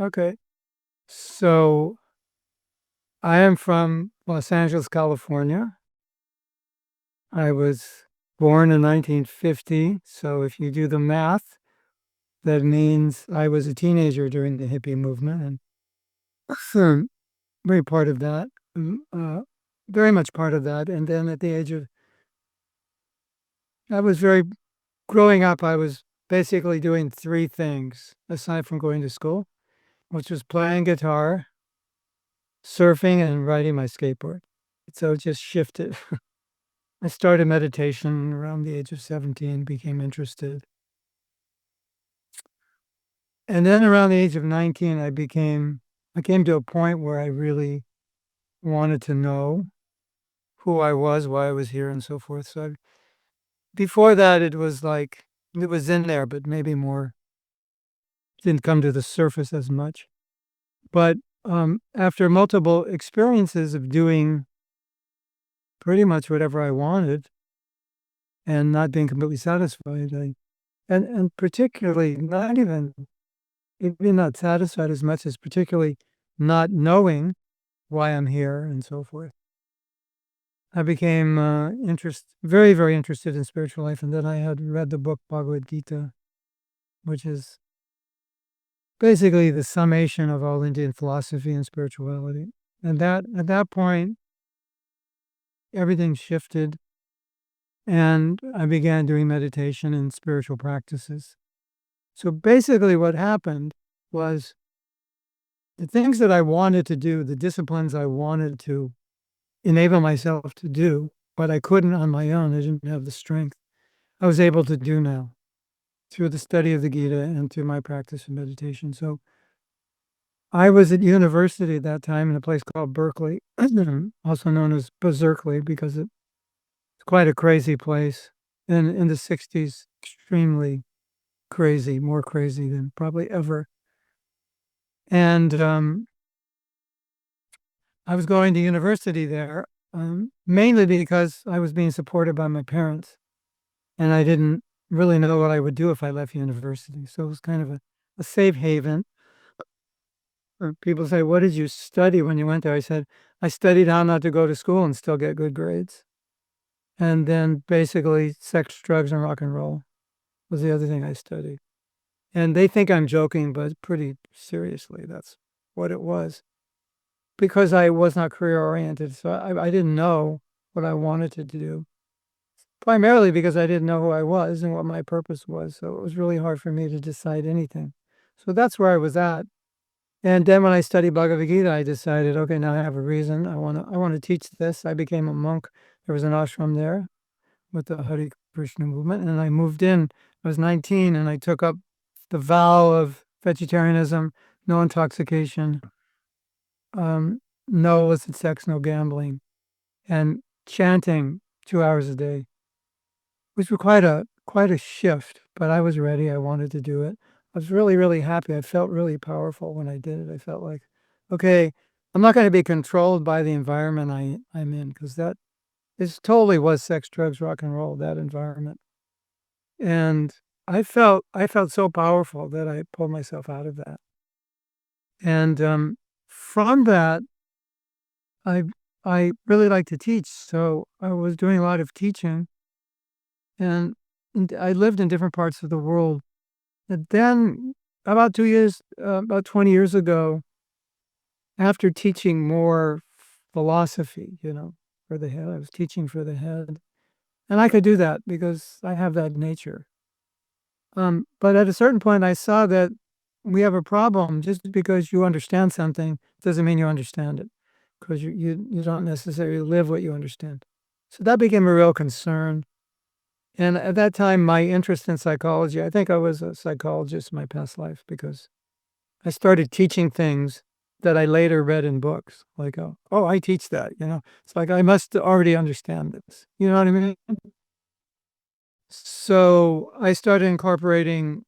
Okay. So I am from Los Angeles, California. I was born in 1950. So if you do the math, that means I was a teenager during the hippie movement and very part of that, very much part of that. And then at the age of, I was very, growing up, I was basically doing three things aside from going to school, which was playing guitar, surfing, and riding my skateboard. So it just shifted. I started meditation around the age of 17, became interested. And then around the age of 19, I came to a point where I really wanted to know who I was, why I was here, and so forth. Before that, it was like, it was in there, but maybe more, didn't come to the surface as much. But after multiple experiences of doing pretty much whatever I wanted and not being completely satisfied, and particularly not even not satisfied as much as particularly not knowing why I'm here and so forth. I became very, very interested in spiritual life, and then I had read the book Bhagavad Gita, which is basically the summation of all Indian philosophy and spirituality. And that at that point, everything shifted, and I began doing meditation and spiritual practices. So basically, what happened was the things that I wanted to do, the disciplines I wanted to enable myself to do, but I couldn't on my own. I didn't have the strength. I was able to do now through the study of the Gita and through my practice of meditation. So I was at university at that time in a place called Berkeley, also known as Berkeley, because it's quite a crazy place. And in the 60s, extremely crazy, more crazy than probably ever. And I was going to university there mainly because I was being supported by my parents, and I didn't really know what I would do if I left university. So it was kind of a safe haven. Or people say, "What did you study when you went there?" I said, "I studied how not to go to school and still get good grades." And then basically sex, drugs, and rock and roll was the other thing I studied. And they think I'm joking, but pretty seriously, that's what it was. Because I was not career oriented, so I didn't know what I wanted to do. Primarily because I didn't know who I was and what my purpose was. So it was really hard for me to decide anything. So that's where I was at. And then when I studied Bhagavad Gita, I decided, okay, now I have a reason. I want to teach this. I became a monk. There was an ashram there with the Hare Krishna movement, and I moved in. I was 19, and I took up the vow of vegetarianism, no intoxication, no illicit sex, no gambling, and chanting 2 hours a day, which was quite a shift. But I was ready. I wanted to do it. I was really, really happy. I felt really powerful when I did it. I felt like, okay, I'm not going to be controlled by the environment I'm in, because this totally was sex, drugs, rock and roll, that environment. And I felt so powerful that I pulled myself out of that. And from that, I I really like to teach, so I was doing a lot of teaching, and I lived in different parts of the world. And then about 20 years ago, after teaching more philosophy, for the head, I was teaching for the head, and I could do that because I have that nature. But at a certain point, I saw that we have a problem. Just because you understand something doesn't mean you understand it, because you don't necessarily live what you understand. So that became a real concern. And at that time, my interest in psychology, I think I was a psychologist in my past life, because I started teaching things that I later read in books. Like, oh, I teach that. It's like I must already understand this. You know what I mean? So I started incorporating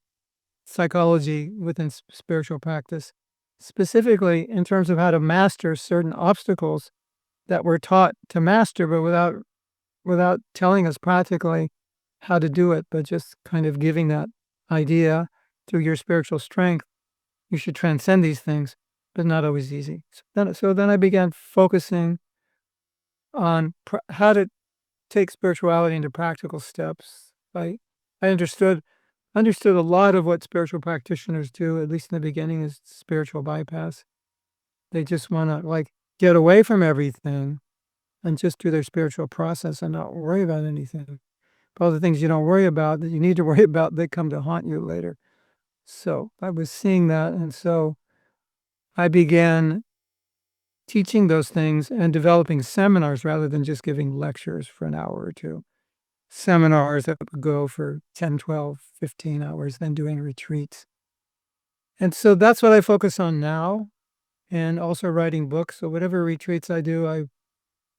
psychology within spiritual practice, specifically in terms of how to master certain obstacles that we're taught to master, but without telling us practically how to do it, but just kind of giving that idea through your spiritual strength. you should transcend these things, but not always easy. So then I began focusing on how to take spirituality into practical steps. I understood a lot of what spiritual practitioners do, at least in the beginning, is spiritual bypass. They just want to like get away from everything and just do their spiritual process and not worry about anything. But all the things you don't worry about that you need to worry about, they come to haunt you later. So I was seeing that. And so I began teaching those things and developing seminars rather than just giving lectures for an hour or two. Seminars that would go for 10, 12, 15 hours, then doing retreats. And so that's what I focus on now, and also writing books. So whatever retreats I do,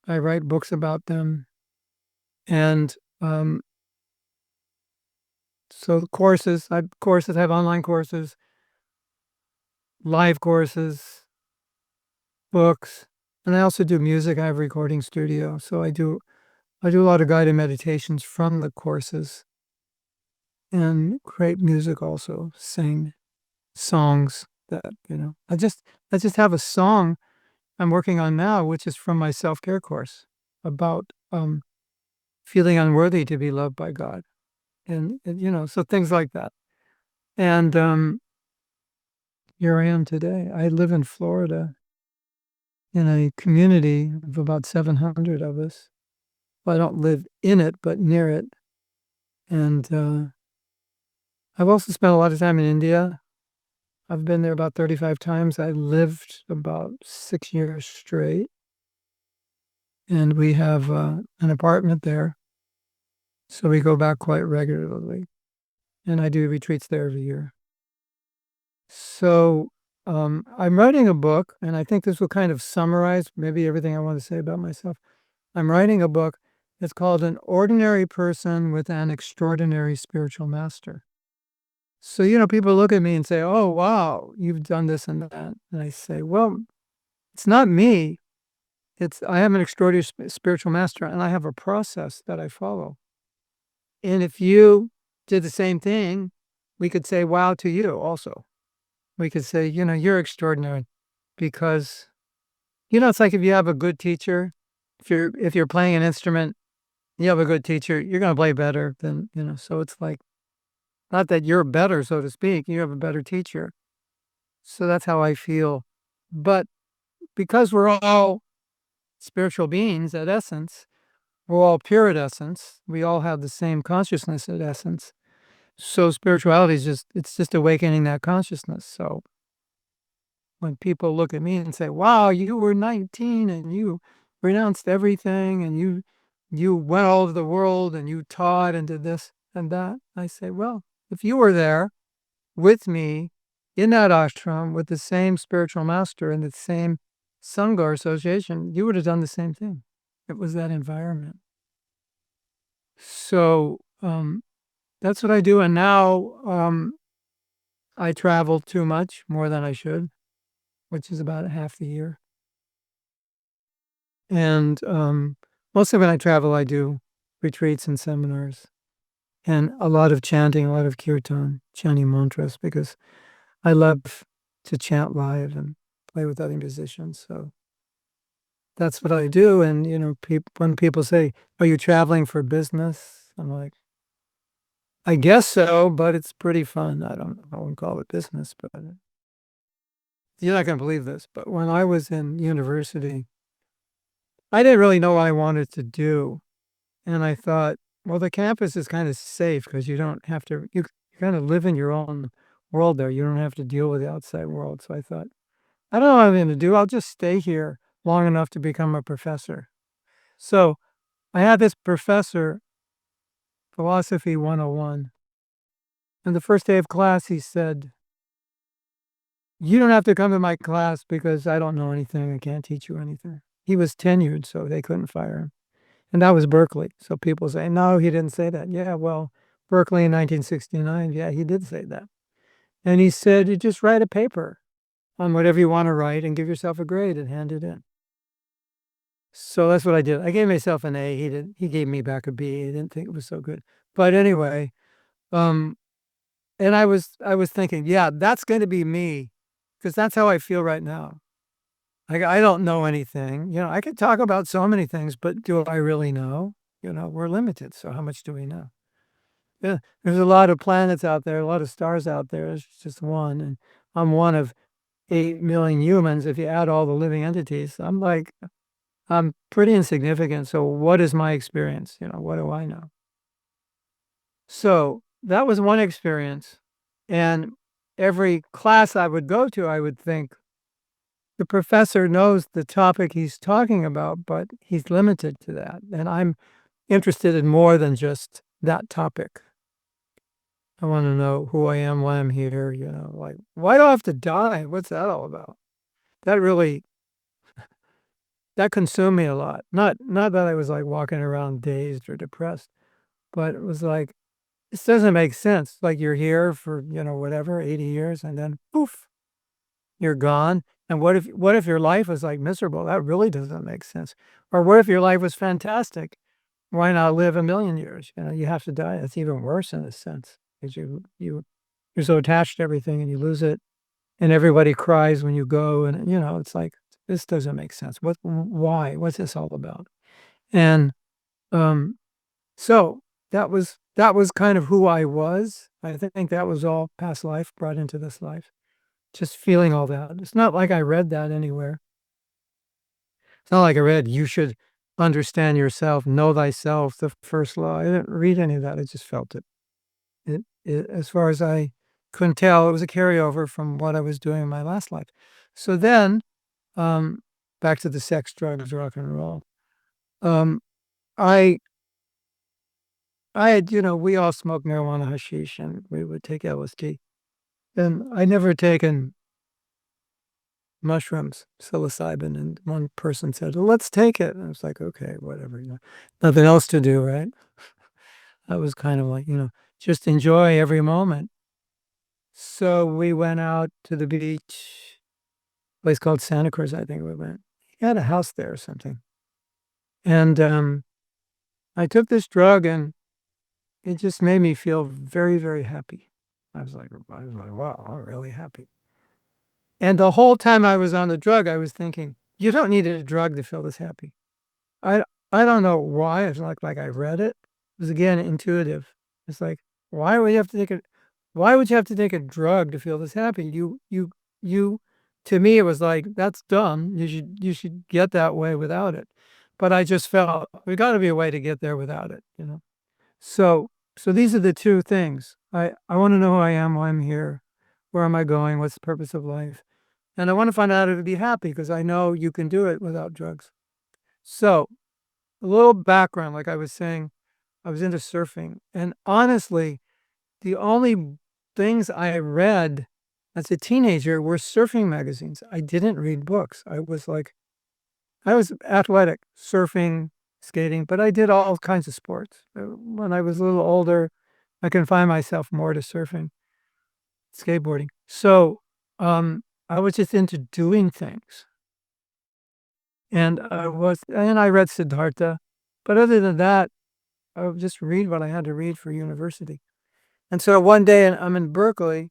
I write books about them. And so courses, I have online courses, live courses, books, and I also do music. I have a recording studio. So I do a lot of guided meditations from the courses and create music also, sing songs that, I just have a song I'm working on now, which is from my self-care course about feeling unworthy to be loved by God. And so things like that. And here I am today. I live in Florida in a community of about 700 of us. Well, I don't live in it, but near it. And I've also spent a lot of time in India. I've been there about 35 times. I lived about 6 years straight. And we have an apartment there. So we go back quite regularly. And I do retreats there every year. So I'm writing a book, and I think this will kind of summarize maybe everything I want to say about myself. I'm writing a book. It's called An Ordinary Person with an Extraordinary Spiritual Master. So, people look at me and say, oh, wow, you've done this and that. And I say, well, it's not me. I have an extraordinary spiritual master, and I have a process that I follow. And if you did the same thing, we could say, wow, to you also. We could say, you're extraordinary because, it's like if you have a good teacher, if you're playing an instrument, you have a good teacher, you're going to play better than, so it's like, not that you're better, so to speak, you have a better teacher. So that's how I feel. But because we're all spiritual beings at essence, we're all pure at essence, we all have the same consciousness at essence. So spirituality is it's just awakening that consciousness. So when people look at me and say, wow, you were 19 and you renounced everything and you went all over the world and you taught and did this and that, I say, well, if you were there with me in that ashram with the same spiritual master and the same Sangha association, you would have done the same thing. It was that environment. So that's what I do. And now I travel too much, more than I should, which is about half the year. And mostly when I travel, I do retreats and seminars and a lot of chanting, a lot of kirtan, chanting mantras, because I love to chant live and play with other musicians. So that's what I do. And, when people say, are you traveling for business? I'm like, I guess so, but it's pretty fun. I wouldn't call it business, but you're not going to believe this. But when I was in university, I didn't really know what I wanted to do. And I thought, well, the campus is kind of safe because you don't have to, you kind of live in your own world there. You don't have to deal with the outside world. So I thought, I don't know what I'm going to do. I'll just stay here long enough to become a professor. So I had this professor, Philosophy 101. And the first day of class, he said, you don't have to come to my class because I don't know anything. I can't teach you anything. He was tenured, so they couldn't fire him. And that was Berkeley. So people say, no, he didn't say that. Yeah, well, Berkeley in 1969, yeah, he did say that. And he said, you just write a paper on whatever you want to write and give yourself a grade and hand it in. So that's what I did. I gave myself an A. He gave me back a B. He didn't think it was so good. But anyway, and I was thinking, yeah, that's going to be me because that's how I feel right now. Like, I don't know anything. You know, I could talk about so many things, but do I really know? You know, we're limited. So how much do we know? Yeah, there's a lot of planets out there, a lot of stars out there. It's just one, and I'm one of 8 million humans. If you add all the living entities, I'm pretty insignificant. So what is my experience? You know, what do I know? So that was one experience. And every class I would go to, I would think the professor knows the topic he's talking about, but he's limited to that. And I'm interested in more than just that topic. I want to know who I am, why I'm here, you know, like, why do I have to die? What's that all about? That really, that consumed me a lot. Not that I was like walking around dazed or depressed, but it was like, this doesn't make sense. Like, you're here for, you know, whatever, 80 years, and then poof, you're gone. And what if your life was like miserable? That really doesn't make sense. Or what if your life was fantastic? Why not live 1 million years? You know, you have to die. That's even worse in a sense, because you're so attached to everything and you lose it, and everybody cries when you go, and you know, it's like, this doesn't make sense. Why? What's this all about? And um, so that was kind of who I was. I think that was all past life brought into this life. Just feeling all that. It's not like I read that anywhere. It's not like I read, you should understand yourself, know thyself, the first law. I didn't read any of that. I just felt it. As far as I couldn't tell, it was a carryover from what I was doing in my last life. So then, um, back to the sex, drugs, rock and roll. Um, I, I had, you know, we all smoked marijuana, hashish, and we would take LSD. And I never taken mushrooms, psilocybin, and one person said, "Well, let's take it." And I was like, okay, whatever, you know, nothing else to do, right? I was kind of like, you know, just enjoy every moment. So we went out to the beach, place called Santa Cruz, I think we went. He had a house there or something. And I took this drug and it just made me feel very, very happy. I was like, wow, I'm really happy. And the whole time I was on the drug, I was thinking, you don't need a drug to feel this happy. I I don't know why. It's like I read it. It was again intuitive. It's like, why would you have to take a why would you have to take a drug to feel this happy? You to me it was like, that's dumb. You should get that way without it. But I just felt there gotta be a way to get there without it, you know. So these are the two things. I want to know who I am, why I'm here, where am I going, what's the purpose of life. And I want to find out how to be happy because I know you can do it without drugs. So a little background, like I was saying, I was into surfing. And honestly, the only things I read as a teenager were surfing magazines. I didn't read books. I was athletic, surfing, skating, but I did all kinds of sports. When I was a little older, I confined myself more to surfing, skateboarding. So I was just into doing things. And I read Siddhartha. But other than that, I would just read what I had to read for university. And so one day I'm in Berkeley,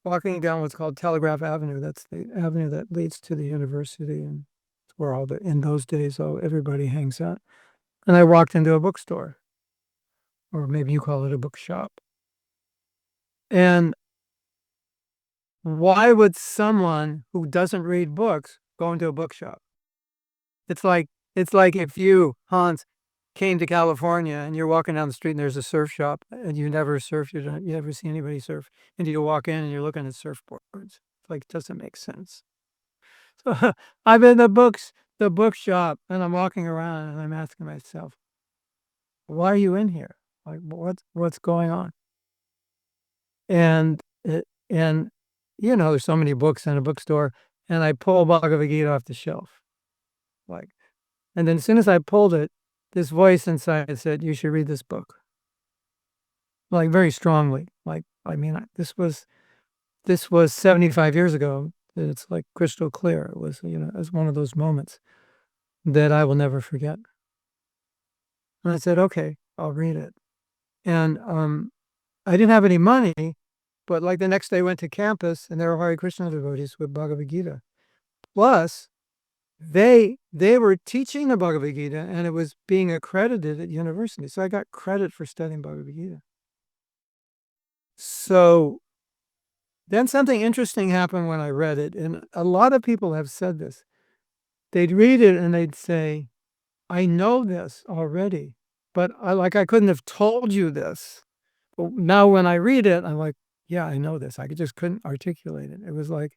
walking down what's called Telegraph Avenue. That's the avenue that leads to the university, and it's where in those days, everybody hangs out. And I walked into a bookstore, or maybe you call it a bookshop. And why would someone who doesn't read books go into a bookshop? It's like it's like if you, Hans, came to California and you're walking down the street and there's a surf shop and you never surf, you never see anybody surf, and you walk in and you're looking at surfboards. It's like, it doesn't make sense. So I'm in the bookshop, and I'm walking around and I'm asking myself, why are you in here? Like, what's going on? And you know, there's so many books in a bookstore, and I pull Bhagavad Gita off the shelf, like, and then as soon as I pulled it, this voice inside said, "You should read this book." Like, very strongly. Like, I mean, this was 75 years ago. It's like crystal clear. It was, you know, it was one of those moments that I will never forget. And I said, okay, I'll read it. And I didn't have any money, But like the next day I went to campus and there were Hare Krishna devotees with Bhagavad Gita. Plus, they were teaching the Bhagavad Gita and it was being accredited at university. So I got credit for studying Bhagavad Gita. So then something interesting happened when I read it. And a lot of people have said this. They'd read it and they'd say, I know this already, but I couldn't have told you this. But now when I read it, I'm like, yeah, I know this. I just couldn't articulate it. It was like,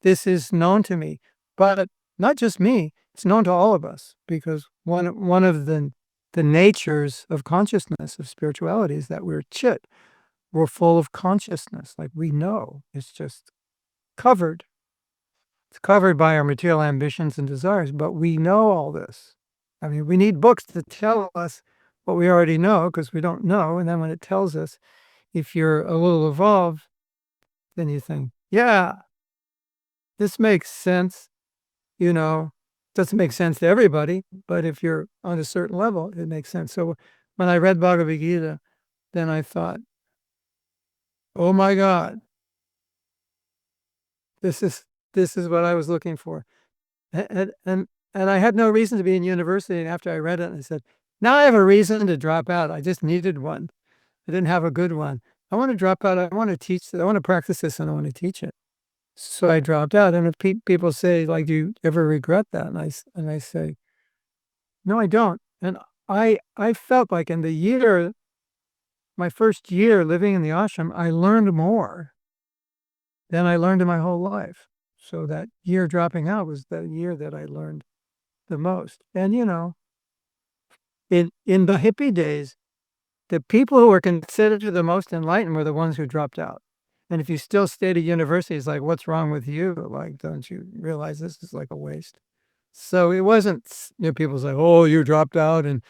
this is known to me, but not just me. It's known to all of us because one of the natures of consciousness, of spirituality, is that we're chit. We're full of consciousness. Like we know. It's just covered. It's covered by our material ambitions and desires, but we know all this. I mean, we need books to tell us what we already know because we don't know. And then when it tells us, if you're a little evolved, then you think, yeah, this makes sense. Doesn't make sense to everybody, but if you're on a certain level, it makes sense. So when I read Bhagavad Gita, then I thought, oh my God, this is what I was looking for. And I had no reason to be in university. And after I read it, I said, now I have a reason to drop out. I just needed one. I didn't have a good one. I want to drop out. I want to teach. I want to practice this and I want to teach it. So I dropped out. And if people say, like, do you ever regret that? And I say, no, I don't. And I felt like in my first year living in the ashram, I learned more than I learned in my whole life. So that year dropping out was the year that I learned the most. And, in the hippie days, the people who were considered the most enlightened were the ones who dropped out. And if you still stayed at university, it's like, what's wrong with you? Like, don't you realize this is like a waste? So it wasn't, people say, oh, you dropped out and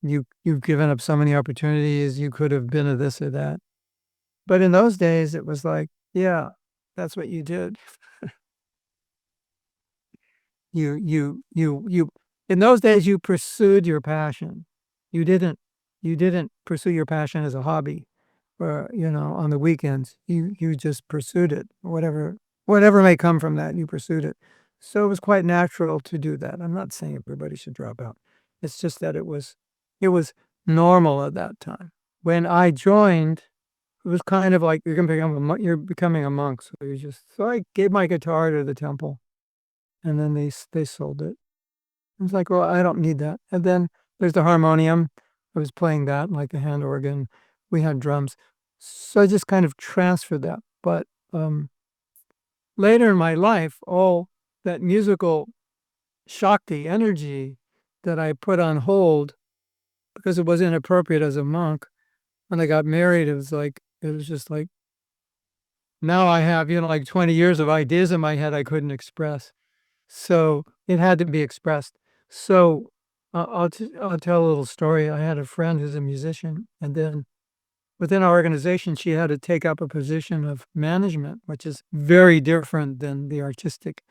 you've given up so many opportunities. You could have been a this or that. But in those days, it was like, yeah, that's what you did. In those days, you pursued your passion. You didn't pursue your passion as a hobby or, on the weekends. You just pursued it. Whatever may come from that, you pursued it. So it was quite natural to do that. I'm not saying everybody should drop out. It's just that it was normal at that time. When I joined, it was kind of like you're becoming a monk. So I gave my guitar to the temple, and then they sold it. I was like, well, I don't need that. And then there's the harmonium. I was playing that, like a hand organ. We had drums. So I just kind of transferred that. But later in my life, all that musical Shakti energy that I put on hold because it was inappropriate as a monk, when I got married, it was just like, now I have, like 20 years of ideas in my head I couldn't express. So it had to be expressed. So I'll tell a little story. I had a friend who's a musician, and then within our organization, she had to take up a position of management, which is very different than the artistic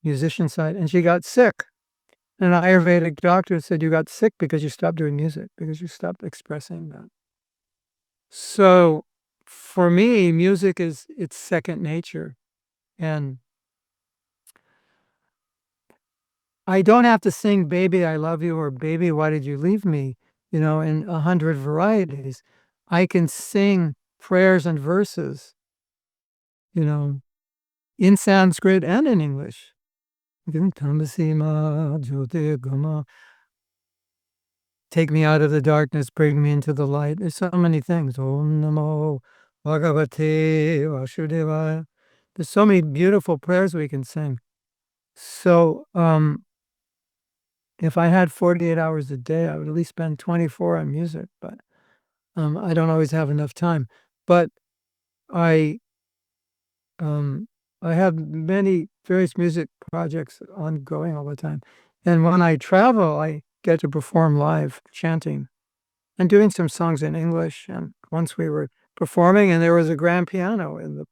musician side. And she got sick. And an Ayurvedic doctor said, you got sick because you stopped doing music, because you stopped expressing that. So for me, music it's second nature. And I don't have to sing Baby, I Love You or Baby, Why Did You Leave Me, in 100 varieties. I can sing prayers and verses, in Sanskrit and in English. Take me out of the darkness, bring me into the light. There's so many things. Om Namo Bhagavate Vasudevaya. There's so many beautiful prayers we can sing. So, if I had 48 hours a day, I would at least spend 24 on music, but I don't always have enough time. But I have many various music projects ongoing all the time. And when I travel, I get to perform live chanting and doing some songs in English. And once we were performing and there was a grand piano in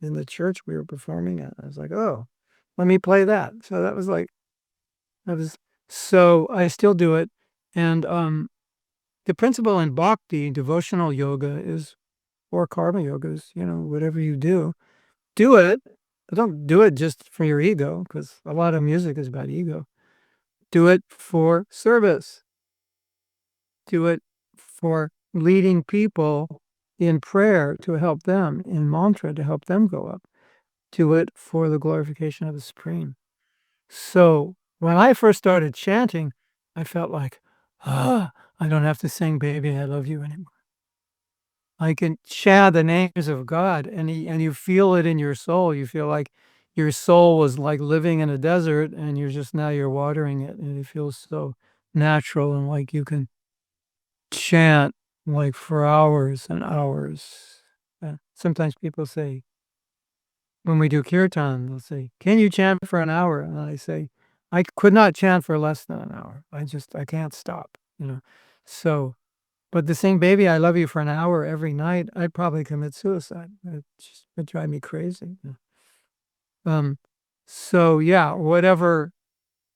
the church we were performing at, I was like, oh, let me play that. So so I still do it. And the principle in bhakti, devotional yoga, is or karma yogas, whatever you do it. But don't do it just for your ego, because a lot of music is about ego. Do it for service. Do it for leading people in prayer to help them, in mantra to help them go up. Do it for the glorification of the Supreme. So when I first started chanting, I felt like, I don't have to sing "Baby, I Love You" anymore. I can chant the names of God, and you feel it in your soul. You feel like your soul was like living in a desert, and you're watering it, and it feels so natural, and like you can chant like for hours and hours. Sometimes people say, when we do kirtan, they'll say, "Can you chant for an hour?" And I say, "I could not chant for less than an hour. I can't stop. So, but the same "Baby, I Love You" for an hour every night, I'd probably commit suicide. It'd drive me crazy. Um, so yeah, whatever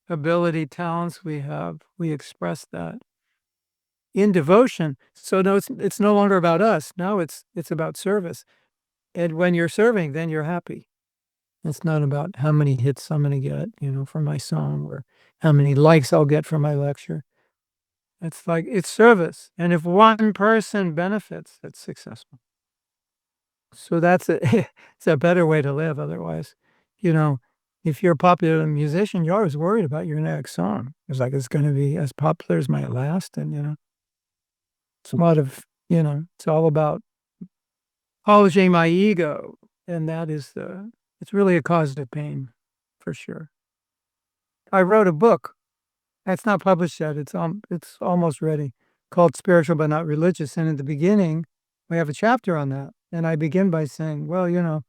ability, talents we have, we express that in devotion. So no, it's no longer about us. Now it's about service. And when you're serving, then you're happy. It's not about how many hits I'm going to get, for my song, or how many likes I'll get for my lecture. It's like, it's service. And if one person benefits, it's successful. So it's a better way to live. Otherwise, if you're a popular musician, you're always worried about your next song. It's like, it's going to be as popular as my last. And, it's a lot of, it's all about polishing my ego. And it's really a cause of pain, for sure. I wrote a book. It's not published yet. It's almost ready, called Spiritual But Not Religious. And in the beginning, we have a chapter on that. And I begin by saying, well,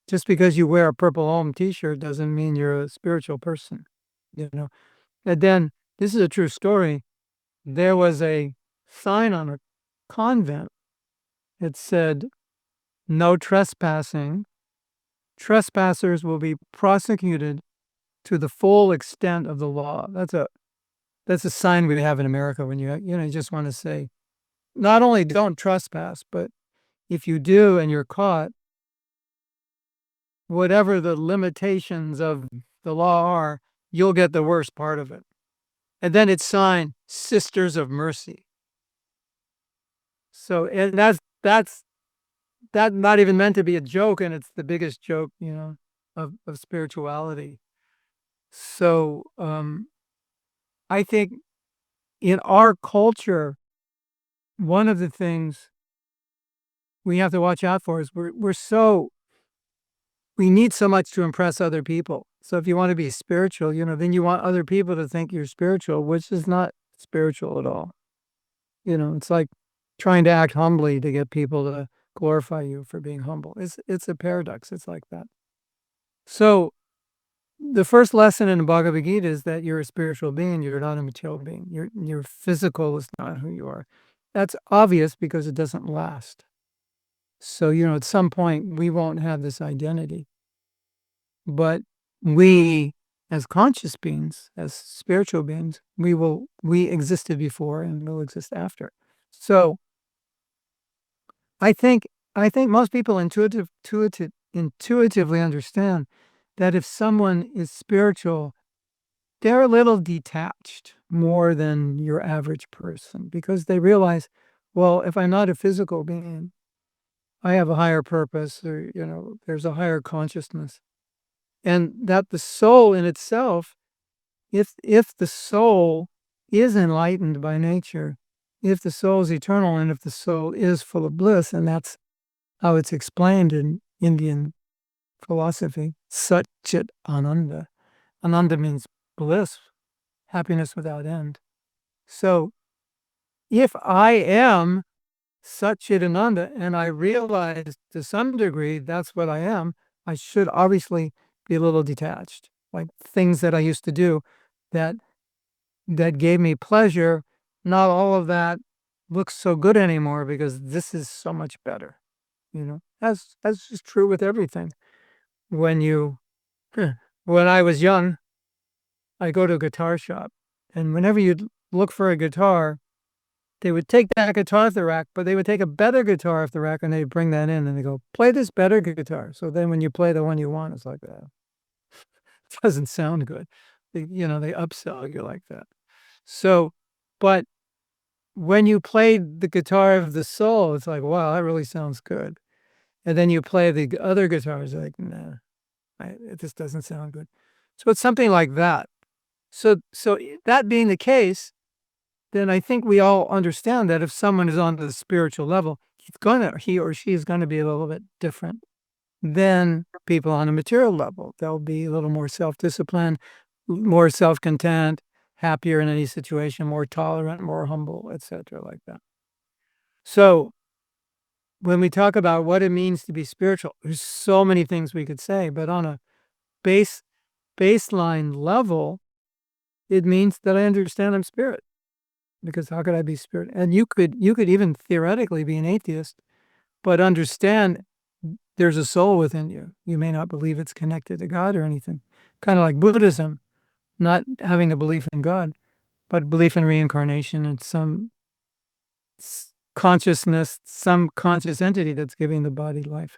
just because you wear a purple Om t-shirt doesn't mean you're a spiritual person. And then, this is a true story. There was a sign on a convent. It said, "No trespassing. Trespassers will be prosecuted to the full extent of the law." That's a sign we have in America when you just want to say, not only don't trespass, but if you do and you're caught, whatever the limitations of the law are, you'll get the worst part of it. And then it's signed Sisters of Mercy. So, and that's not even meant to be a joke, and it's the biggest joke, of spirituality. So, I think in our culture, one of the things we have to watch out for is we need so much to impress other people. So if you want to be spiritual, then you want other people to think you're spiritual, which is not spiritual at all. It's like trying to act humbly to get people to glorify you for being humble. It's a paradox. It's like that. So the first lesson in the Bhagavad Gita is that you're a spiritual being. You're not a material being. Your physical is not who you are. That's obvious because it doesn't last. So, at some point we won't have this identity. But we, as conscious beings, as spiritual beings, we existed before and will exist after. So I think most people intuitively understand that if someone is spiritual, they're a little detached more than your average person, because they realize, well, if I'm not a physical being, I have a higher purpose, or there's a higher consciousness. And that the soul in itself, if the soul is enlightened by nature, if the soul is eternal, and if the soul is full of bliss, and that's how it's explained in Indian philosophy, Chit Ananda. Ananda means bliss, happiness without end. So if I am Chit Ananda, and I realize to some degree that's what I am, I should obviously be a little detached. Like things that I used to do that gave me pleasure, not all of that looks so good anymore because this is so much better. That's just true with everything. When I was young, I go to a guitar shop, and whenever you look for a guitar, they would take that guitar off the rack, but they would take a better guitar off the rack and they'd bring that in and they go, play this better guitar. So then when you play the one you want, it's like that. It doesn't sound good. They upsell you like that. So, but when you play the guitar of the soul, it's like, wow, that really sounds good. And then you play the other guitars, like, nah, it just doesn't sound good. So it's something like that. So that being the case, then I think we all understand that if someone is on the spiritual level, he or she is gonna be a little bit different than people on a material level. They'll be a little more self-disciplined, more self-content, happier in any situation, more tolerant, more humble, etc., like that. So when we talk about what it means to be spiritual, there's so many things we could say, but on a baseline level, it means that I understand I'm spirit. Because how could I be spirit? And you could even theoretically be an atheist, but understand there's a soul within you. You may not believe it's connected to God or anything. Kind of like Buddhism, not having a belief in God, but belief in reincarnation and some consciousness, some conscious entity that's giving the body life.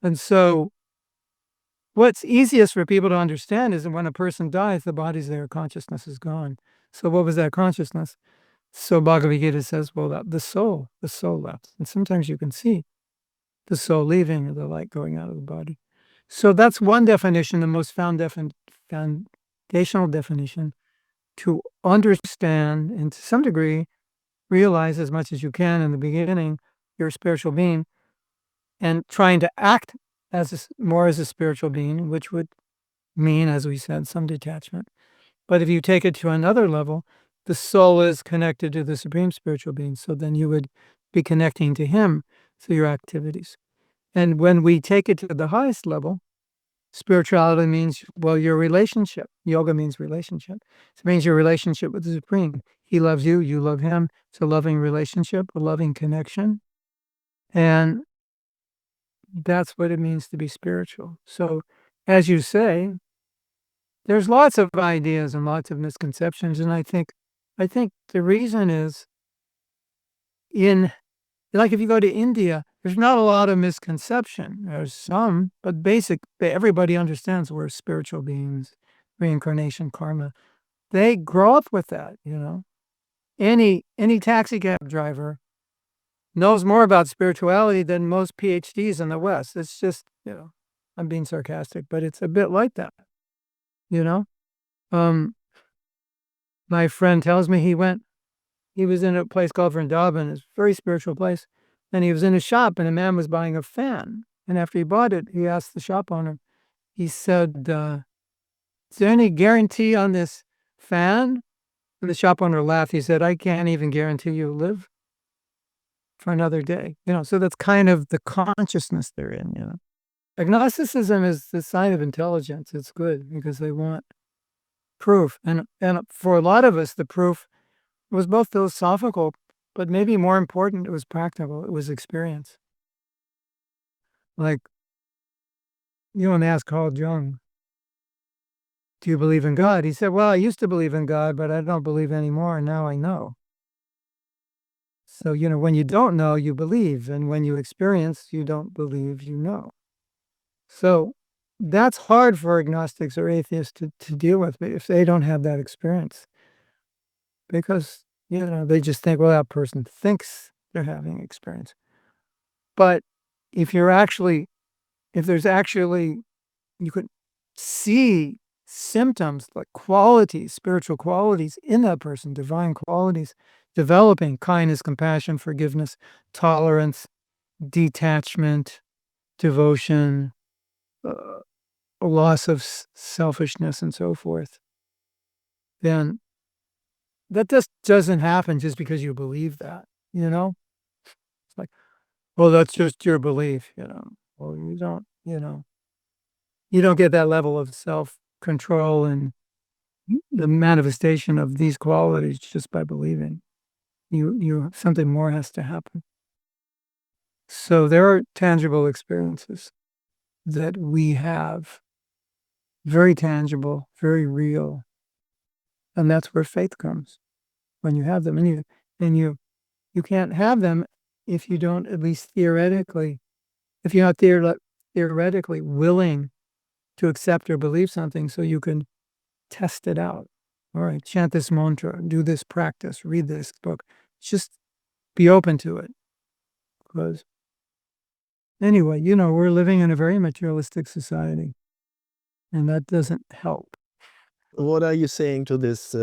And so what's easiest for people to understand is that when a person dies, the body's there, consciousness is gone. So what was that consciousness? So Bhagavad Gita says, well, that the soul left. And sometimes you can see the soul leaving or the light going out of the body. So that's one definition, the most foundational definition, to understand and to some degree realize as much as you can in the beginning, you're a spiritual being, and trying to act more as a spiritual being, which would mean, as we said, some detachment. But if you take it to another level, the soul is connected to the supreme spiritual being. So then you would be connecting to him through your activities. And when we take it to the highest level, spirituality means, well, your relationship. Yoga means relationship. It means your relationship with the supreme. He loves you, you love him. It's a loving relationship, a loving connection. And that's what it means to be spiritual. So, as you say, there's lots of ideas and lots of misconceptions, and I think the reason is like if you go to India, there's not a lot of misconception. There's some, but everybody understands we're spiritual beings, reincarnation, karma. They grow up with that, Any taxi cab driver knows more about spirituality than most PhDs in the West. It's just, I'm being sarcastic, but it's a bit like that, you know? My friend tells me he was in a place called Vrindavan, it's a very spiritual place, and he was in a shop and a man was buying a fan. And after he bought it, he asked the shop owner, he said, is there any guarantee on this fan? And the shop owner laughed. He said, I can't even guarantee you live for another day. So that's kind of the consciousness they're in. Agnosticism is the sign of intelligence. It's good because they want proof. And for a lot of us, the proof was both philosophical, but maybe more important, it was practical. It was experience. Like, when they asked Carl Jung, do you believe in God? He said, well, I used to believe in God, but I don't believe anymore. And now I know. So, when you don't know, you believe. And when you experience, you don't believe, you know. So that's hard for agnostics or atheists to deal with if they don't have that experience. Because, they just think, well, that person thinks they're having experience. But if there's actually, you could see symptoms like qualities, spiritual qualities in that person, divine qualities, developing kindness, compassion, forgiveness, tolerance, detachment, devotion, a loss of selfishness, and so forth, then that just doesn't happen just because you believe that, It's like, well, that's just your belief, Well, you don't get that level of self-control and the manifestation of these qualities just by believing. Something more has to happen. So there are tangible experiences that we have, very tangible, very real, and that's where faith comes when you have them, and you You can't have them if you don't, at least theoretically, if you're not theoretically willing to accept or believe something so you can test it out. All right, chant this mantra, do this practice, read this book. Just be open to it. Because anyway, we're living in a very materialistic society, and that doesn't help. What are you saying to this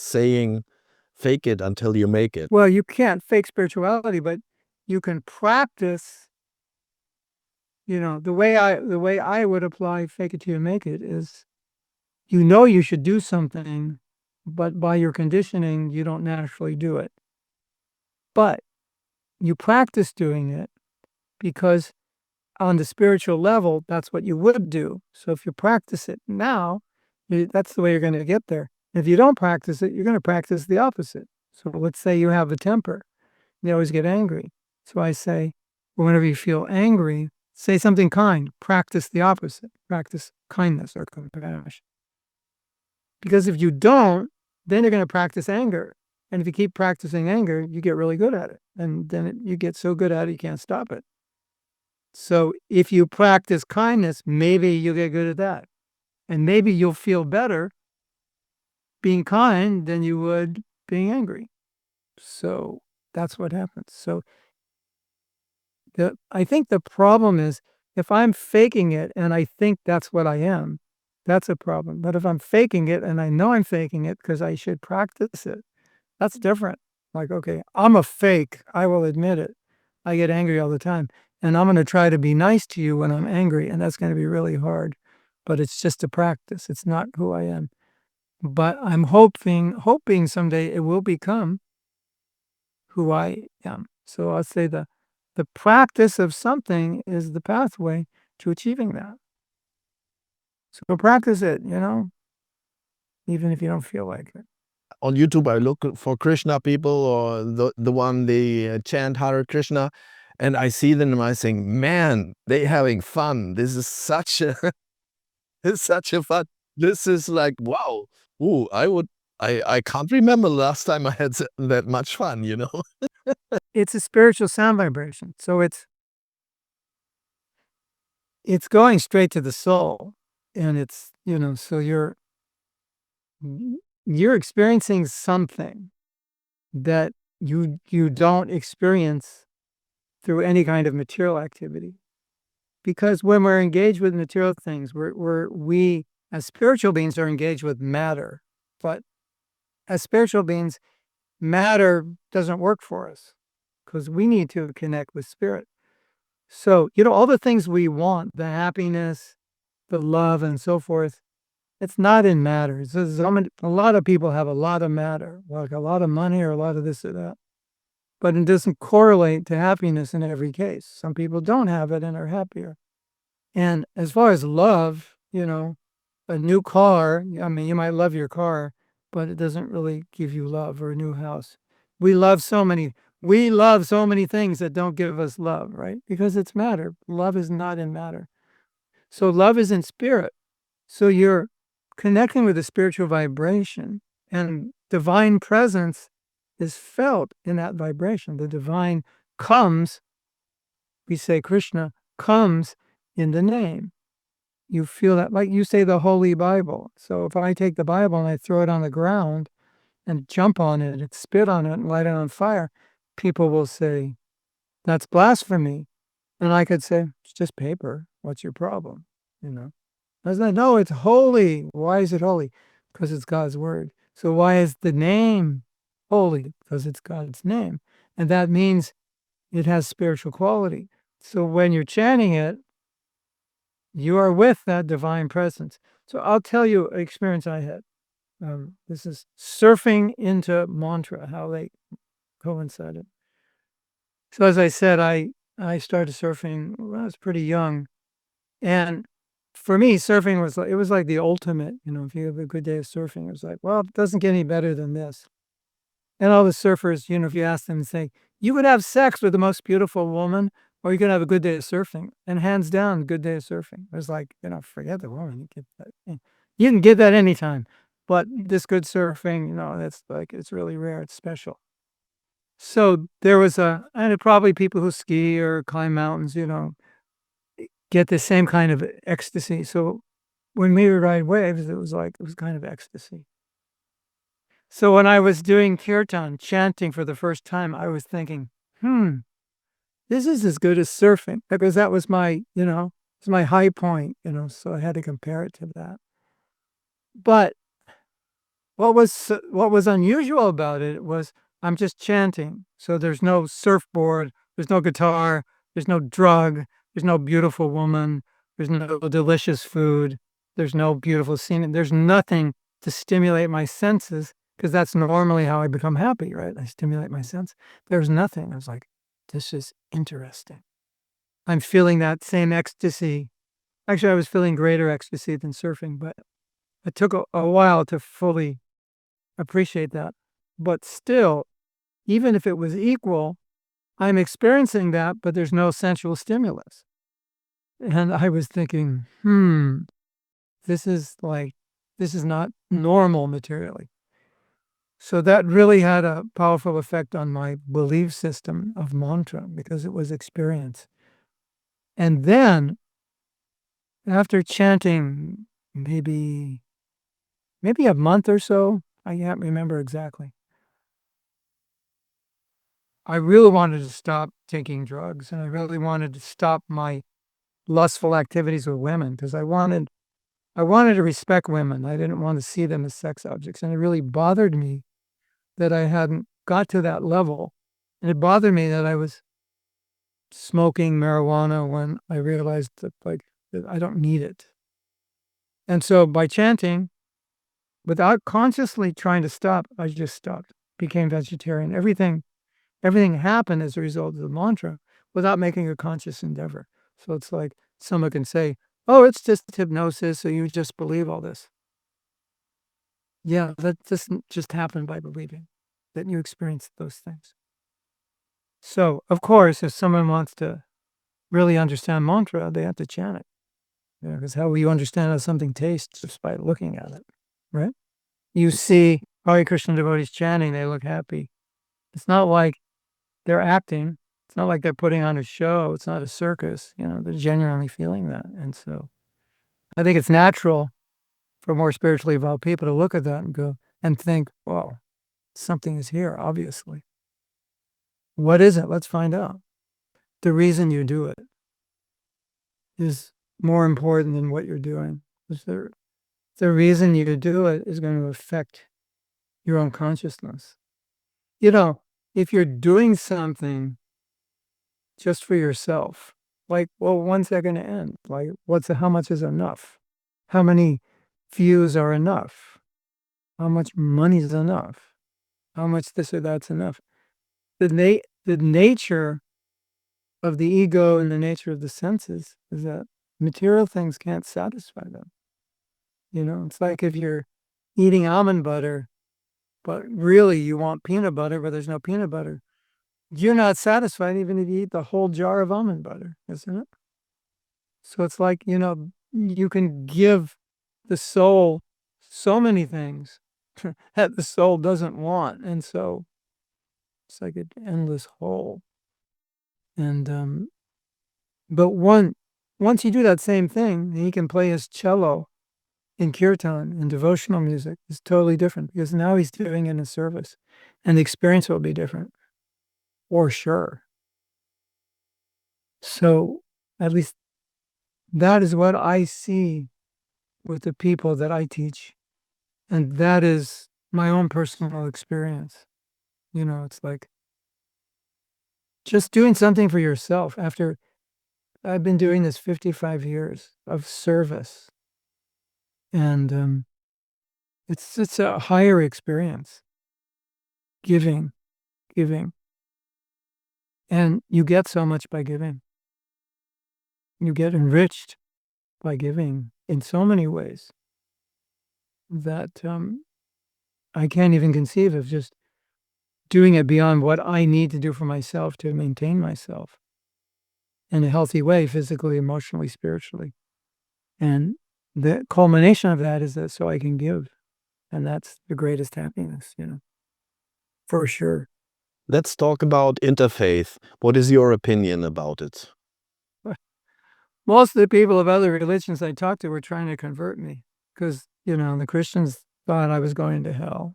saying, fake it until you make it? Well, you can't fake spirituality, but you can practice. The way I would apply fake it till you make it is, you should do something, but by your conditioning, you don't naturally do it. But you practice doing it because on the spiritual level, that's what you would do. So if you practice it now, that's the way you're going to get there. If you don't practice it, you're going to practice the opposite. So let's say you have a temper. You always get angry. So I say, whenever you feel angry, say something kind. Practice the opposite. Practice kindness or compassion. Because if you don't, then you're going to practice anger. And if you keep practicing anger, you get really good at it. And then you get so good at it, you can't stop it. So if you practice kindness, maybe you'll get good at that. And maybe you'll feel better being kind than you would being angry. So that's what happens. So I think the problem is, if I'm faking it and I think that's what I am, that's a problem. But if I'm faking it and I know I'm faking it because I should practice it, that's different. Like, okay, I'm a fake. I will admit it. I get angry all the time. And I'm going to try to be nice to you when I'm angry. And that's going to be really hard. But it's just a practice. It's not who I am. But I'm hoping someday it will become who I am. So I'll say the practice of something is the pathway to achieving that. So practice it, even if you don't feel like it. On YouTube, I look for Krishna people, or the one they chant Hare Krishna, and I see them and I think, man, they having fun. This is such a it's such a fun. This is like, wow. Ooh, I can't remember the last time I had that much fun, It's a spiritual sound vibration. So it's going straight to the soul. And it's, so you're experiencing something that you don't experience through any kind of material activity. Because when we're engaged with material things, we as spiritual beings are engaged with matter. But as spiritual beings, matter doesn't work for us because we need to connect with spirit. So, all the things we want, the happiness, the love, and so forth, it's not in matter. A lot of people have a lot of matter, like a lot of money or a lot of this or that. But it doesn't correlate to happiness in every case. Some people don't have it and are happier. And as far as love, a new car, I mean, you might love your car, but it doesn't really give you love, or a new house. We love so many things that don't give us love, right? Because it's matter. Love is not in matter. So love is in spirit. So you're connecting with a spiritual vibration, and divine presence is felt in that vibration. The divine comes, we say Krishna comes in the name. You feel that, like you say the Holy Bible. So if I take the Bible and I throw it on the ground and jump on it and spit on it and light it on fire, people will say, that's blasphemy. And I could say, it's just paper. What's your problem? I was like, no, it's holy. Why is it holy? Because it's God's word. So why is the name holy? Because it's God's name. And that means it has spiritual quality. So when you're chanting it, you are with that divine presence. So I'll tell you an experience I had. This is surfing into mantra, how they coincided. So as I said, I started surfing when I was pretty young. And for me, surfing was like the ultimate, if you have a good day of surfing, it was like, well, it doesn't get any better than this. And all the surfers, if you ask them, say, you could have sex with the most beautiful woman, or you could have a good day of surfing. And hands down, good day of surfing. It was like, forget the woman. You can get that anytime. But this good surfing, it's like, it's really rare. It's special. So there was and probably people who ski or climb mountains, get the same kind of ecstasy. So when we would ride waves, it was kind of ecstasy. So when I was doing kirtan, chanting for the first time, I was thinking, this is as good as surfing, because that was it's my high point, so I had to compare it to that. But what was unusual about it was I'm just chanting. So there's no surfboard, there's no guitar, there's no drug, there's no beautiful woman, there's no delicious food, there's no beautiful scene, there's nothing to stimulate my senses, because that's normally how I become happy, right? I stimulate my sense. There's nothing. I was like, this is interesting. I'm feeling that same ecstasy. Actually, I was feeling greater ecstasy than surfing, but it took a while to fully appreciate that. But still, even if it was equal, I'm experiencing that, but there's no sensual stimulus. And I was thinking, this is not normal materially. So that really had a powerful effect on my belief system of mantra, because it was experience. And then after chanting maybe a month or so, I can't remember exactly, I really wanted to stop taking drugs, and I really wanted to stop my lustful activities with women, because I wanted to respect women. I didn't want to see them as sex objects, and it really bothered me that I hadn't got to that level. And it bothered me that I was smoking marijuana when I realized that that I don't need it. And so by chanting, without consciously trying to stop, I just stopped, became vegetarian. Everything happened as a result of the mantra without making a conscious endeavor. So it's like someone can say, oh, it's just hypnosis, so you just believe all this. Yeah, that doesn't just happen by believing that you experience those things. So, of course, if someone wants to really understand mantra, they have to chant it. Because how will you understand how something tastes? Just by looking at it, right? You see Hare Krishna devotees chanting, they look happy. It's not like they're acting. It's not like they're putting on a show. It's not a circus. They're genuinely feeling that. And so I think it's natural for more spiritually evolved people to look at that and go and think, well, something is here, obviously. What is it? Let's find out. The reason you do it is more important than what you're doing. The reason you do it is going to affect your own consciousness. If you're doing something just for yourself, like, well, when's that going to end? Like, how much is enough? How many views are enough? How much money is enough? How much this or that's enough? The nature of the ego and the nature of the senses is that material things can't satisfy them. It's like if you're eating almond butter, but really you want peanut butter, but there's no peanut butter. You're not satisfied even if you eat the whole jar of almond butter, isn't it? So it's like, you can give the soul so many things that the soul doesn't want. And so it's like an endless hole. And, but once you do that same thing, he can play his cello in kirtan, in devotional music. It's totally different, because now he's doing it in service, and the experience will be different, for sure. So at least that is what I see with the people that I teach. And that is my own personal experience. It's like just doing something for yourself. After I've been doing this 55 years of service, and it's a higher experience. Giving, and you get so much by giving. You get enriched by giving in so many ways that I can't even conceive of just doing it beyond what I need to do for myself to maintain myself in a healthy way, physically, emotionally, spiritually. And the culmination of that is that so I can give. And that's the greatest happiness, for sure. Let's talk about interfaith. What is your opinion about it? Most of the people of other religions I talked to were trying to convert me because, the Christians thought I was going to hell.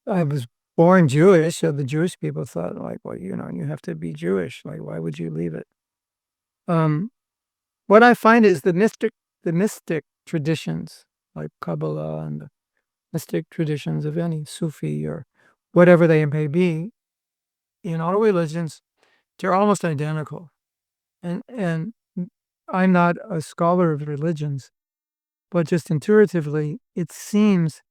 I was born Jewish, so the Jewish people thought, like, well, you have to be Jewish. Like, why would you leave it? What I find is the mystic traditions, like Kabbalah and the mystic traditions of any Sufi or whatever they may be, in all religions, they're almost identical. And I'm not a scholar of religions, but just intuitively, it seems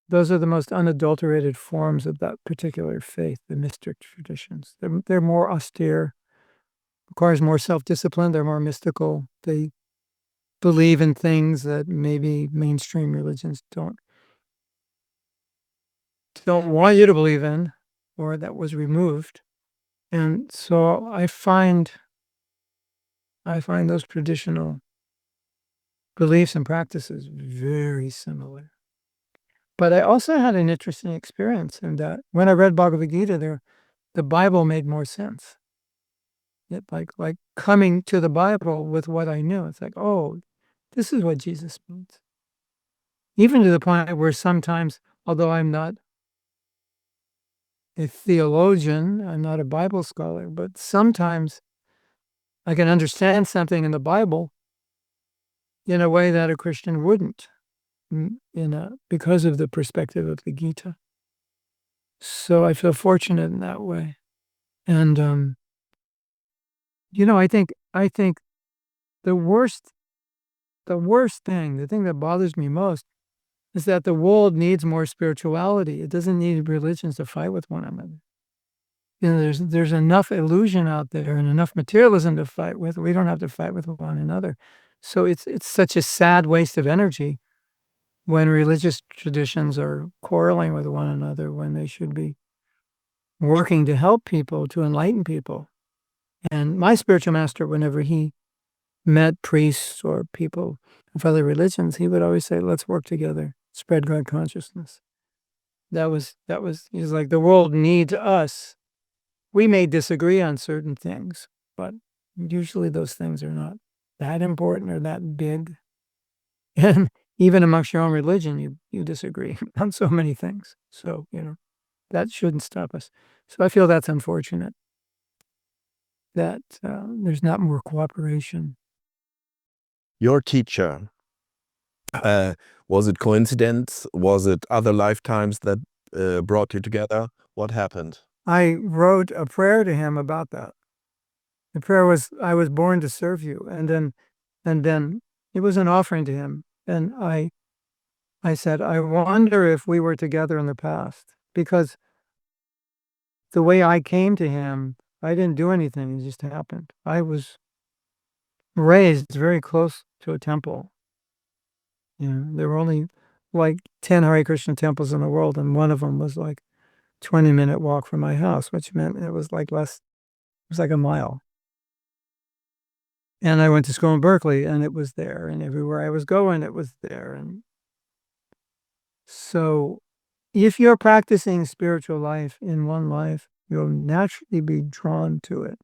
those are the most unadulterated forms of that particular faith, the mystic traditions. They're more austere, requires more self-discipline, they're more mystical. They believe in things that maybe mainstream religions don't want you to believe in, or that was removed. And so I find those traditional beliefs and practices very similar. But I also had an interesting experience in that when I read Bhagavad Gita, the Bible made more sense. It like coming to the Bible with what I knew. It's like, oh, this is what Jesus means. Even to the point where sometimes, although I'm not a theologian, I'm not a Bible scholar, but sometimes I can understand something in the Bible in a way that a Christian wouldn't, because of the perspective of the Gita. So I feel fortunate in that way. And I think the worst thing, the thing that bothers me most, is that the world needs more spirituality. It doesn't need religions to fight with one another. There's enough illusion out there and enough materialism to fight with. We don't have to fight with one another. So it's such a sad waste of energy when religious traditions are quarreling with one another when they should be working to help people, to enlighten people. And my spiritual master, whenever he met priests or people of other religions, he would always say, let's work together, spread God consciousness. He's like, the world needs us. We may disagree on certain things, but usually those things are not that important or that big. And even amongst your own religion, you disagree on so many things. So, that shouldn't stop us. So I feel that's unfortunate that there's not more cooperation. Your teacher, was it coincidence? Was it other lifetimes that brought you together? What happened? I wrote a prayer to him about that. The prayer was, I was born to serve you. And then it was an offering to him. And I said, I wonder if we were together in the past, because the way I came to him, I didn't do anything. It just happened. I was raised very close to a temple. There were only like 10 Hare Krishna temples in the world, and one of them was like 20-minute walk from my house, which meant it was like a mile. And I went to school in Berkeley, and it was there, and everywhere I was going, it was there. And so if you're practicing spiritual life in one life, you'll naturally be drawn to it.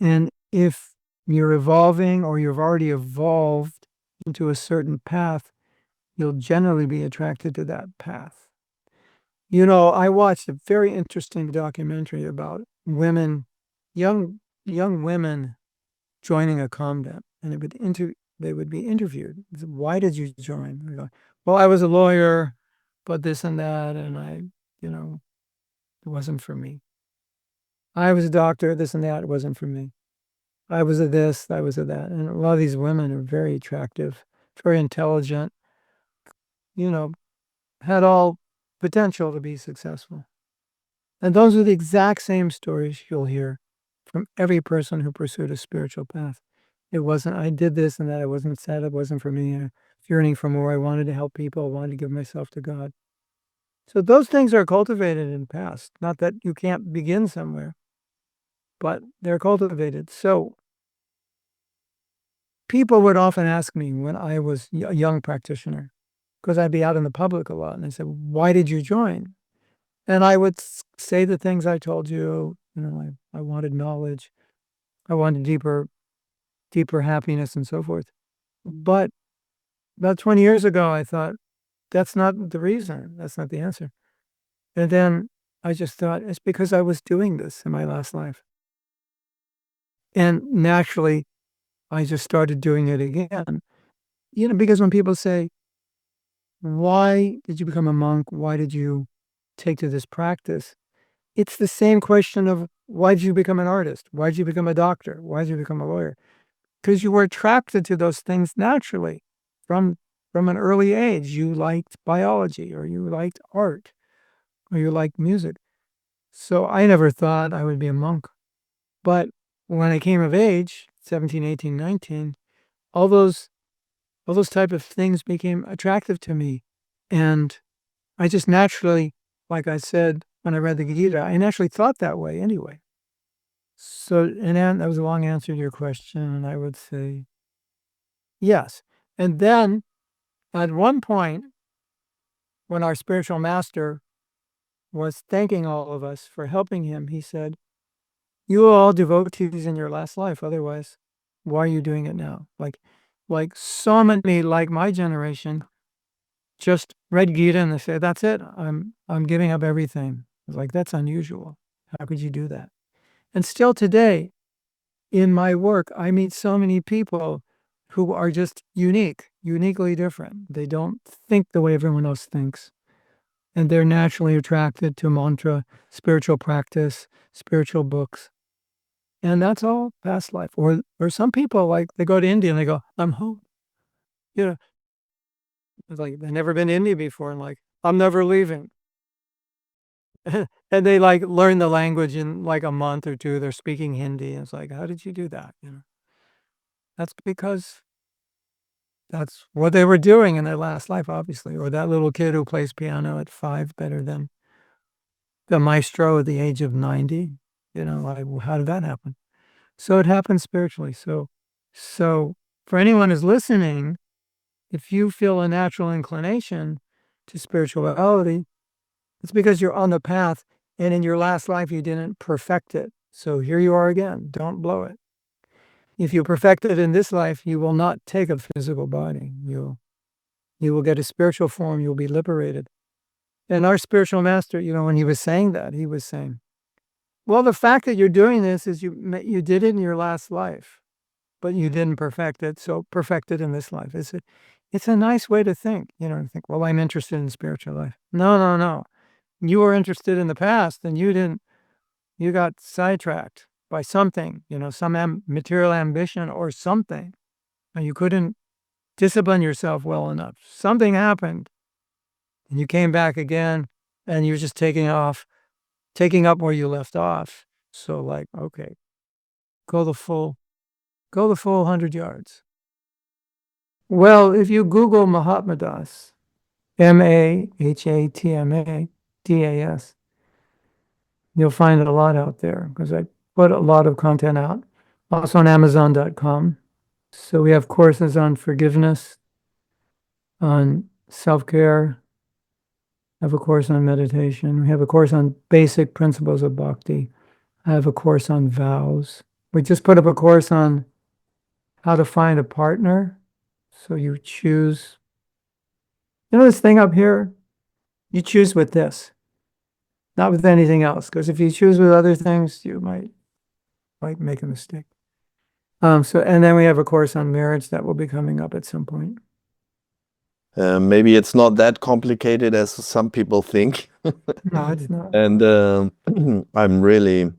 And if you're evolving or you've already evolved into a certain path, you'll generally be attracted to that path. I watched a very interesting documentary about women, young women joining a convent, and they would be interviewed. Why did you join? They go, well, I was a lawyer, but this and that, and it wasn't for me. I was a doctor, this and that, it wasn't for me. I was a this, I was a that. And a lot of these women are very attractive, very intelligent, had all potential to be successful. And those are the exact same stories you'll hear from every person who pursued a spiritual path. It wasn't, I did this and that, it wasn't sad, it wasn't for me. Yearning for more, I wanted to help people, I wanted to give myself to God. So those things are cultivated in the past. Not that you can't begin somewhere, but they're cultivated. So people would often ask me when I was a young practitioner, because I'd be out in the public a lot, and I said, why did you join? And I would say the things I told you, I wanted knowledge. I wanted deeper happiness and so forth. But about 20 years ago, I thought, that's not the reason. That's not the answer. And then I just thought, it's because I was doing this in my last life. And naturally, I just started doing it again. Because when people say, why did you become a monk? Why did you take to this practice? It's the same question of, why did you become an artist? Why did you become a doctor? Why did you become a lawyer? Because you were attracted to those things naturally from an early age. You liked biology, or you liked art, or you liked music. So I never thought I would be a monk. But when I came of age, 17, 18, 19, all those type of things became attractive to me. And I just naturally, like I said, when I read the Gita, I naturally thought that way anyway. So, and that was a long answer to your question, and I would say yes. And then at one point, when our spiritual master was thanking all of us for helping him, he said, you were all devotees in your last life. Otherwise, why are you doing it now? Like so many, like my generation, just read Gita and they say, that's it. I'm giving up everything. It's like, that's unusual. How could you do that? And still today, in my work, I meet so many people who are just uniquely different. They don't think the way everyone else thinks. And they're naturally attracted to mantra, spiritual practice, spiritual books. And that's all past life. Or some people, like, they go to India and they go, I'm home. It's like, they've never been to India before, and like, I'm never leaving. And they like learn the language in like a month or two. They're speaking Hindi. And it's like, how did you do that? That's because that's what they were doing in their last life, obviously. Or that little kid who plays piano at 5 better than the maestro at the age of 90. Like, how did that happen? So it happens spiritually. So for anyone who's listening, if you feel a natural inclination to spirituality, it's because you're on the path, and in your last life you didn't perfect it. So here you are again. Don't blow it. If you perfect it in this life, you will not take a physical body. You will get a spiritual form. You'll be liberated. And our spiritual master, when he was saying that, he was saying, well, the fact that you're doing this is you did it in your last life, but you didn't perfect it. So perfect it in this life. It's a nice way to think, think, well, I'm interested in spiritual life. No. You were interested in the past, and you got sidetracked by something, some material ambition or something, and you couldn't discipline yourself well enough. Something happened, and you came back again, and you're just taking up where you left off. So like, okay, go the full 100 yards. Well, if you Google Mahatma Das, Mahatma Das, you'll find a lot out there, because I put a lot of content out. Also on Amazon.com. So we have courses on forgiveness, on self-care. I have a course on meditation. We have a course on basic principles of bhakti. I have a course on vows. We just put up a course on how to find a partner. So you choose, this thing up here, you choose with this, not with anything else. Because if you choose with other things, you might make a mistake. And then we have a course on marriage that will be coming up at some point. Maybe it's not that complicated as some people think. No, it's not. And I'm really,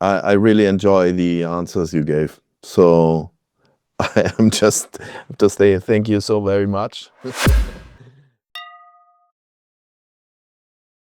I really enjoy the answers you gave. So I am just to say thank you so very much.